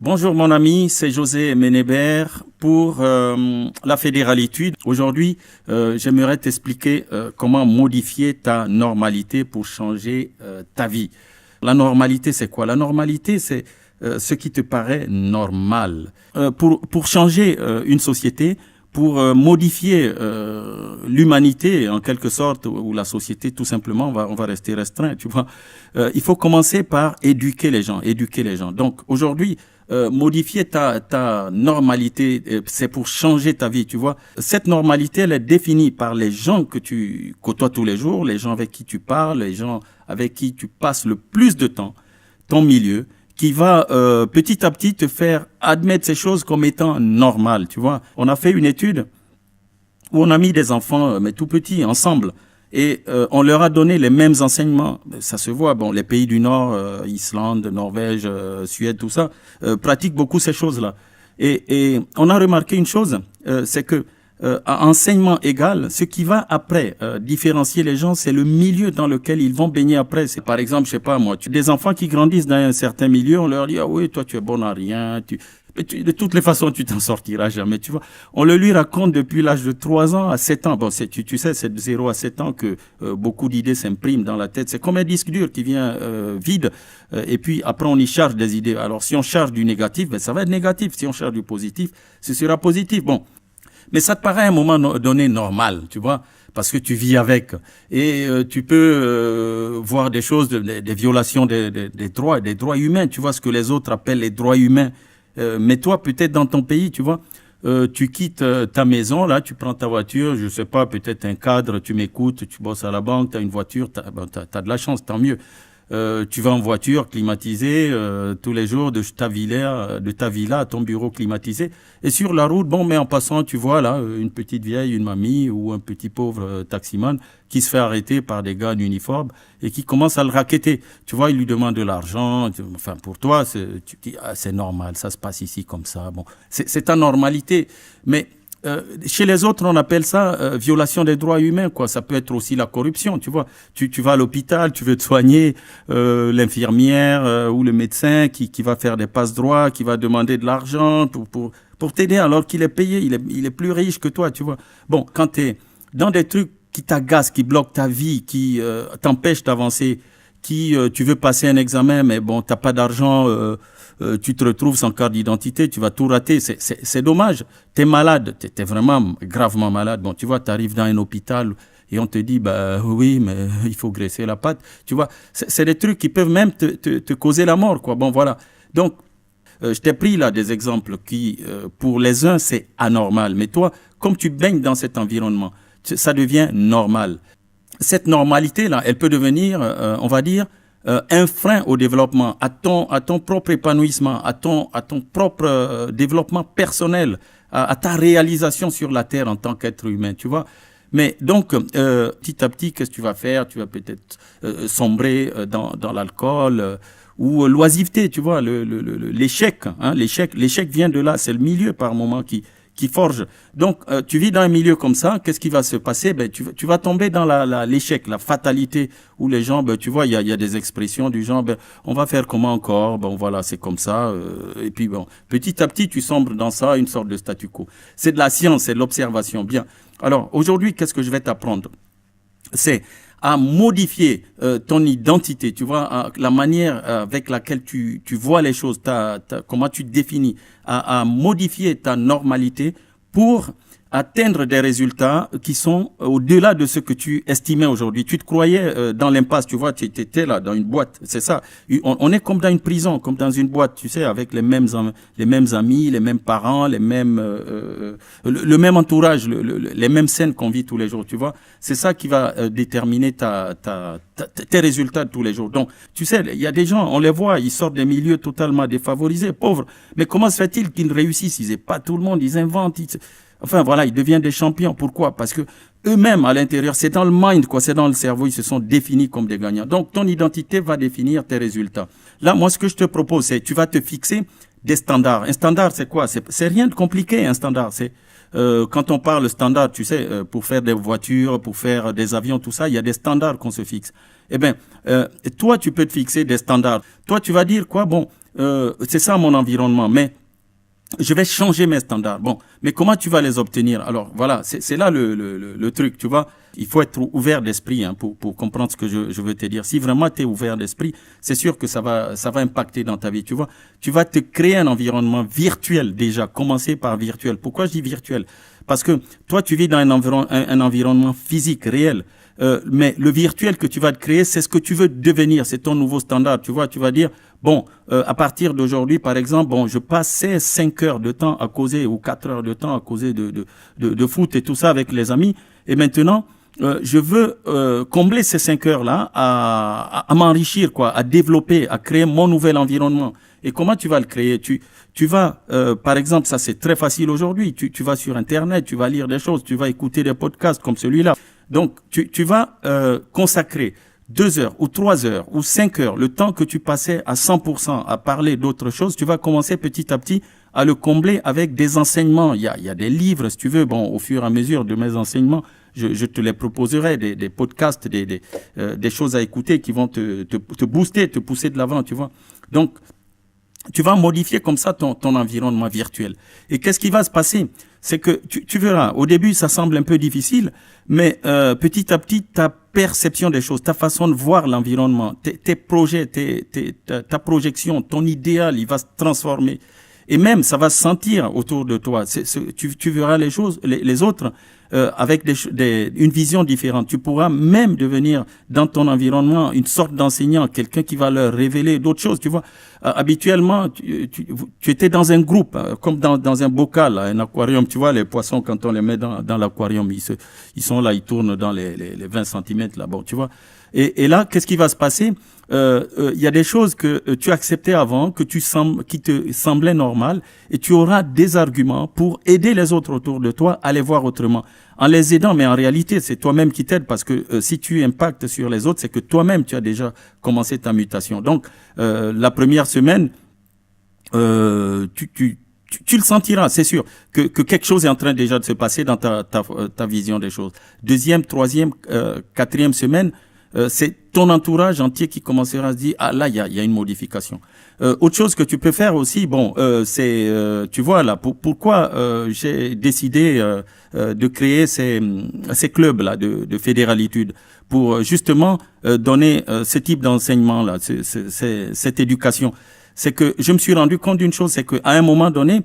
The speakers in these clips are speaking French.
Bonjour mon ami, c'est José Ménébert pour la fédéralitude. Aujourd'hui, j'aimerais t'expliquer comment modifier ta normalité pour changer ta vie. La normalité, c'est quoi? La normalité, c'est ce qui te paraît normal. Pour changer une société, pour modifier l'humanité en quelque sorte, ou la société tout simplement, on va rester restreint, tu vois. Il faut commencer par éduquer les gens, éduquer les gens. Donc aujourd'hui, modifier ta normalité, c'est pour changer ta vie, tu vois. Cette normalité, elle est définie par les gens que tu côtoies tous les jours, les gens avec qui tu parles, les gens avec qui tu passes le plus de temps, ton milieu, qui va petit à petit te faire admettre ces choses comme étant normales, tu vois. On a fait une étude où on a mis des enfants, mais tout petits, ensemble, et on leur a donné les mêmes enseignements. Ça se voit, bon, les pays du Nord, Islande, Norvège, Suède, tout ça, pratiquent beaucoup ces choses-là. Et on a remarqué une chose, c'est que à enseignement égal, ce qui va après différencier les gens, c'est le milieu dans lequel ils vont baigner après. C'est par exemple, je sais pas moi, des enfants qui grandissent dans un certain milieu, on leur dit ah oui, toi tu es bon à rien, de toutes les façons tu t'en sortiras jamais, tu vois. On le lui raconte depuis l'âge de 3 ans à 7 ans. Bon, tu sais, c'est de 0 à 7 ans que beaucoup d'idées s'impriment dans la tête. C'est comme un disque dur qui vient vide et puis après on y charge des idées. Alors si on charge du négatif, ben ça va être négatif. Si on charge du positif, ce sera positif. Bon. Mais ça te paraît à un moment donné normal, tu vois, parce que tu vis avec. Et tu peux voir des choses, des violations des droits humains, tu vois, ce que les autres appellent les droits humains. Mais toi, peut-être dans ton pays, tu vois, tu quittes ta maison, là, tu prends ta voiture, je sais pas, peut-être un cadre, tu m'écoutes, tu bosses à la banque, tu as une voiture, t'as de la chance, tant mieux. Tu vas en voiture climatisée tous les jours de ta villa à ton bureau climatisé. Et sur la route, bon, mais en passant, tu vois là une petite vieille, une mamie ou un petit pauvre taximan qui se fait arrêter par des gars en uniforme et qui commence à le racketter. Tu vois, il lui demande de l'argent. Enfin, pour toi, tu dis, ah, c'est normal, ça se passe ici comme ça. Bon, c'est ta normalité. Mais chez les autres, on appelle ça violation des droits humains, quoi. Ça peut être aussi la corruption, tu vois. Tu vas à l'hôpital, tu veux te soigner, l'infirmière ou le médecin qui va faire des passe-droits, qui va demander de l'argent pour t'aider alors qu'il est payé, il est plus riche que toi, tu vois. Bon, quand tu es dans des trucs qui t'agacent, qui bloquent ta vie, qui t'empêchent d'avancer, tu veux passer un examen, mais bon, t'as pas d'argent, tu te retrouves sans carte d'identité, tu vas tout rater, c'est dommage. T'es malade, t'es vraiment gravement malade. Bon, tu vois, t'arrives dans un hôpital et on te dit, bah oui, mais il faut graisser la patte. Tu vois, c'est des trucs qui peuvent même te causer la mort, quoi. Bon, voilà. Donc, je t'ai pris là des exemples qui, pour les uns, c'est anormal. Mais toi, comme tu baignes dans cet environnement, ça devient normal. Cette normalité-là, elle peut devenir, on va dire, un frein au développement, à ton propre épanouissement, à ton propre développement personnel, à ta réalisation sur la terre en tant qu'être humain, tu vois. Mais donc, petit à petit, qu'est-ce que tu vas faire? Tu vas peut-être sombrer dans l'alcool ou l'oisiveté, tu vois, l'échec. Hein, l'échec vient de là, c'est le milieu par moment qui forge. Donc, tu vis dans un milieu comme ça, qu'est-ce qui va se passer? Ben, tu vas tomber dans l'échec, la fatalité, où les gens, ben, tu vois, il y a des expressions du genre, ben, on va faire comment encore? Bon, voilà, c'est comme ça. Et puis, bon, petit à petit, tu sombres dans ça, une sorte de statu quo. C'est de la science, c'est de l'observation. Bien. Alors, aujourd'hui, qu'est-ce que je vais t'apprendre? C'est à modifier ton identité, tu vois, la manière avec laquelle tu vois les choses, comment tu te définis, à modifier ta normalité pour atteindre des résultats qui sont au-delà de ce que tu estimais aujourd'hui. Tu te croyais dans l'impasse, tu vois, tu étais là dans une boîte, c'est ça. On est comme dans une prison, comme dans une boîte, tu sais, avec les mêmes amis, les mêmes parents, le même entourage, les mêmes scènes qu'on vit tous les jours, tu vois. C'est ça qui va déterminer tes résultats de tous les jours. Donc, tu sais, il y a des gens, on les voit, ils sortent des milieux totalement défavorisés, pauvres. Mais comment se fait-il qu'ils réussissent? Ils n'aient pas tout le monde, ils inventent. Enfin, voilà, ils deviennent des champions. Pourquoi? Parce que eux-mêmes, à l'intérieur, c'est dans le mind, quoi, c'est dans le cerveau, ils se sont définis comme des gagnants. Donc, ton identité va définir tes résultats. Là, moi, ce que je te propose, c'est, tu vas te fixer des standards. Un standard, c'est quoi? C'est rien de compliqué, un standard. C'est, quand on parle standard, tu sais, pour faire des voitures, pour faire des avions, tout ça, il y a des standards qu'on se fixe. Eh bien, toi, tu peux te fixer des standards. Toi, tu vas dire quoi? Bon, c'est ça mon environnement, mais je vais changer mes standards. Bon, mais comment tu vas les obtenir? Alors voilà, c'est là le truc, tu vois. Il faut être ouvert d'esprit hein, pour comprendre ce que je veux te dire. Si vraiment tu es ouvert d'esprit, c'est sûr que ça va impacter dans ta vie, tu vois. Tu vas te créer un environnement virtuel déjà, commencer par virtuel. Pourquoi je dis virtuel? Parce que toi, tu vis dans un environnement physique, réel. Mais le virtuel que tu vas te créer, c'est ce que tu veux devenir, c'est ton nouveau standard. Tu vois, tu vas dire, bon, à partir d'aujourd'hui, par exemple, bon, je passais 5 heures de temps à causer ou 4 heures de temps à causer de foot et tout ça avec les amis. Et maintenant, je veux combler ces 5 heures-là à m'enrichir, quoi, à développer, à créer mon nouvel environnement. Et comment tu vas le créer? Tu vas, par exemple, ça c'est très facile aujourd'hui. Tu vas sur Internet, tu vas lire des choses, tu vas écouter des podcasts comme celui-là. Donc, tu vas consacrer 2 heures ou 3 heures ou 5 heures, le temps que tu passais à 100% à parler d'autres choses, tu vas commencer petit à petit à le combler avec des enseignements. Il y a des livres, si tu veux. Bon, au fur et à mesure de mes enseignements, je te les proposerai, des podcasts, des choses à écouter qui vont te booster, te pousser de l'avant, tu vois. Donc, tu vas modifier comme ça ton environnement virtuel. Et qu'est-ce qui va se passer? C'est que tu verras, au début, ça semble un peu difficile, mais petit à petit, ta perception des choses, ta façon de voir l'environnement, tes projets, ta projection, ton idéal, il va se transformer. Et même, ça va se sentir autour de toi. Tu verras les choses, les autres, avec une vision différente. Tu pourras même devenir dans ton environnement une sorte d'enseignant, quelqu'un qui va leur révéler d'autres choses. Tu vois, habituellement, tu étais dans un groupe, comme dans un bocal, un aquarium. Tu vois, les poissons, quand on les met dans l'aquarium, ils sont là, ils tournent dans les 20 centimètres là-bas. Tu vois. Et là, qu'est-ce qui va se passer? Il y a des choses que tu acceptais avant, qui te semblaient normales, et tu auras des arguments pour aider les autres autour de toi à les voir autrement. En les aidant, mais en réalité, c'est toi-même qui t'aides, parce que si tu impactes sur les autres, c'est que toi-même, tu as déjà commencé ta mutation. Donc, la première semaine, tu le sentiras, c'est sûr, que quelque chose est en train déjà de se passer dans ta vision des choses. Deuxième, troisième, quatrième semaine, c'est ton entourage entier qui commencera à se dire, ah là, il y a une modification. Autre chose que tu peux faire aussi, bon, c'est, tu vois là, pourquoi j'ai décidé de créer ces clubs là de fédéralitude pour justement donner ce type d'enseignement là, cette éducation. C'est que je me suis rendu compte d'une chose, c'est qu'à un moment donné,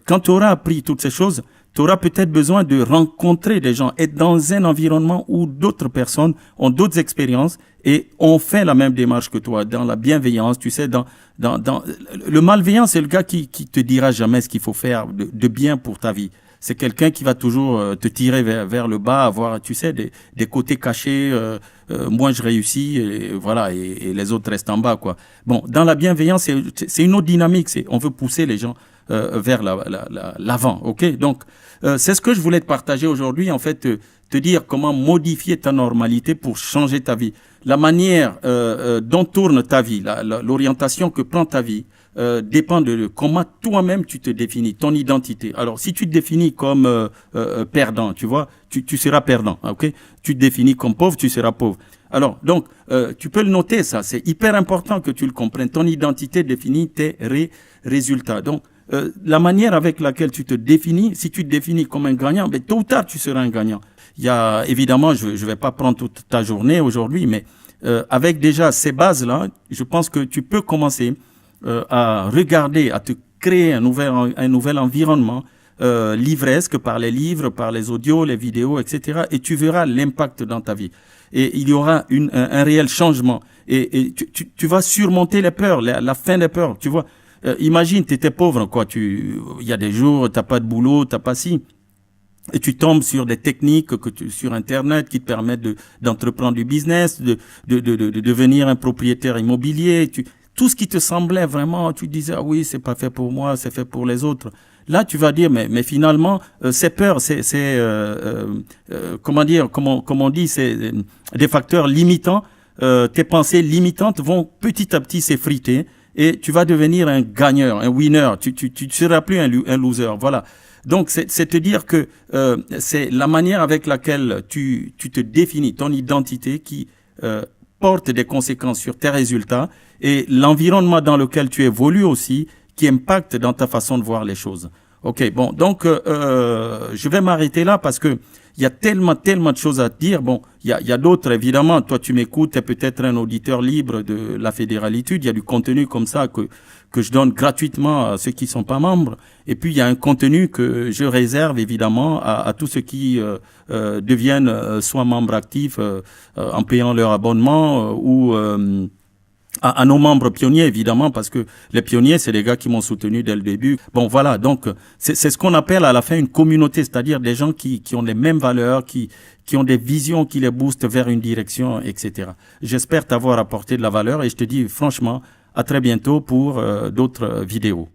quand tu auras appris toutes ces choses, tu auras peut-être besoin de rencontrer des gens, être dans un environnement où d'autres personnes ont d'autres expériences et ont fait la même démarche que toi, dans la bienveillance, tu sais, dans le malveillant, c'est le gars qui te dira jamais ce qu'il faut faire de bien pour ta vie. C'est quelqu'un qui va toujours te tirer vers le bas, avoir, tu sais, des côtés cachés. Moi, je réussis, et voilà, et les autres restent en bas, quoi. Bon, dans la bienveillance, c'est une autre dynamique. On veut pousser les gens vers l'avant, ok? Donc, c'est ce que je voulais te partager aujourd'hui, en fait, te dire comment modifier ta normalité pour changer ta vie. La manière dont tourne ta vie, l'orientation que prend ta vie, dépend de comment toi-même tu te définis, ton identité. Alors, si tu te définis comme perdant, tu vois, tu seras perdant, ok? Tu te définis comme pauvre, tu seras pauvre. Alors, donc, tu peux le noter, ça. C'est hyper important que tu le comprennes. Ton identité définit tes résultats. Donc, la manière avec laquelle tu te définis, si tu te définis comme un gagnant, ben, tôt ou tard, tu seras un gagnant. Il y a, évidemment, je vais pas prendre toute ta journée aujourd'hui, mais avec déjà ces bases-là, je pense que tu peux commencer à regarder, à te créer un nouvel environnement livresque par les livres, par les audios, les vidéos, etc. Et tu verras l'impact dans ta vie. Et il y aura un réel changement. Et tu vas surmonter les peurs, la fin des peurs. Tu vois, imagine, tu étais pauvre, quoi. Il y a des jours, t'as pas de boulot, t'as pas ci. Et tu tombes sur des techniques sur Internet qui te permettent d'entreprendre du business, de devenir un propriétaire immobilier. Tout ce qui te semblait vraiment, tu disais, ah oui, c'est pas fait pour moi, c'est fait pour les autres. Là, tu vas dire, mais finalement, ces peurs, comment dire, comment on dit, c'est des facteurs limitants. Tes pensées limitantes vont petit à petit s'effriter et tu vas devenir un gagneur, un winner. Tu seras plus un loser. Voilà. Donc, c'est te dire que c'est la manière avec laquelle tu te définis, ton identité qui porte des conséquences sur tes résultats et l'environnement dans lequel tu évolues aussi qui impacte dans ta façon de voir les choses. Ok, bon, donc je vais m'arrêter là parce que il y a tellement de choses à te dire. Bon, il y a d'autres, évidemment. Toi, tu m'écoutes, tu es peut-être un auditeur libre de la Fédéralitude. Il y a du contenu comme ça que je donne gratuitement à ceux qui sont pas membres. Et puis, il y a un contenu que je réserve, évidemment, à tous ceux qui deviennent soit membres actifs en payant leur abonnement ou à nos membres pionniers, évidemment, parce que les pionniers, c'est les gars qui m'ont soutenu dès le début. Bon, voilà, donc c'est ce qu'on appelle à la fin une communauté, c'est-à-dire des gens qui ont les mêmes valeurs, qui ont des visions qui les boostent vers une direction, etc. J'espère t'avoir apporté de la valeur et je te dis franchement, à très bientôt pour d'autres vidéos.